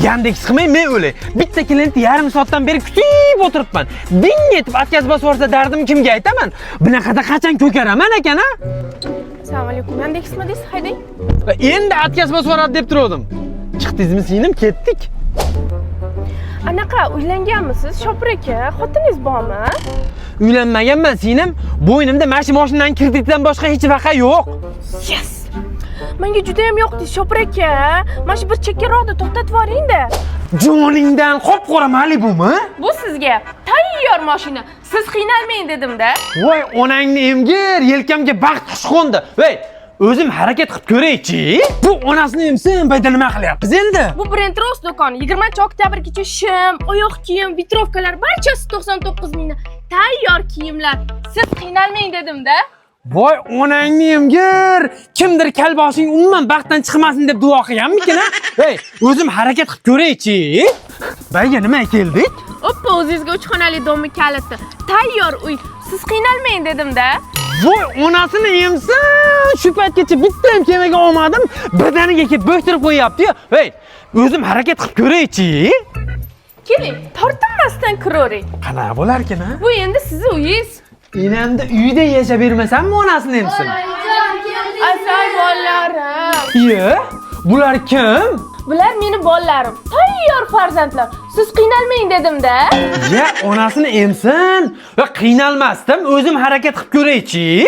Yandex qilmay men o'lay. Bitta klientni yarim soatdan beri kutib o'tiribman. Ding etib atkaz bosib yuborsa dardim kimga aytaman? Bunaqada qachon ko'karaman ekan-a? Assalomu alaykum. Yandexmi deysiz? Haydang. Endi atkaz bosib yuboradi deb turdim. Chiqdingizmi singlim, ketdik. Anaqa uylanganmisiz? Shopir aka, xotiningiz bormi? Uylanmaganman singlim. Bo'ynimda mashinadan kreditdan boshqa hech vaqa yo'q. Yes! Menga juda ham yoqdi, Shopir aka. Mana shu bir chekkaroqda to'xtatib yuboring-da. Joningdan qop-qora Malibu'mi? Bu sizga tayyor mashina. Siz qiynalmang dedim-da. Voy, onangni emgir, yelkamga baxt qush qo'ndi. Voy, o'zim harakat qilib ko'ray-chi. Bu onasini emsin, bayda nima qilyapsiz endi? Bu Brentros do'koni 20-oktyabrgacha shim, oyoq kiyim, vitrovkalar barchasi 99 mingdan. Tayyor kiyimlar. Siz qiynalmang dedim-da. Voy, onangni emgir. Kimdir kalboshing umuman baxtdan chiqmasin deb duo qilganmikin-a? Hey, o'zim harakat qilib ko'ray-chi. Bayga nima keldik? Oppa, o'zingizga 3 xonali domni kaliti. Tayyor uy. Siz qiynalmang dedim-da. Voy, onasini emsin. Shu paytgacha bitta ham kemaga olmadim. Birdaniga kelib bo'shtirib qo'yapti-yu. Hey, o'zim harakat qilib ko'ray-chi. Keling, tortinmasdan kiravering. Qanaqa bo'lar ekan-a? Bu endi sizning uyingiz. Enamda uyda yashab bermasammi onasini emsin? Asal bolalarim. Iye, bular kim? Bular meni bolalarim. Tayyor farzandlar. Siz qiynalmang dedim-da. Ya, onasini emsin. Va qiynalmasdim, o'zim harakat qilib ko'ray-chi.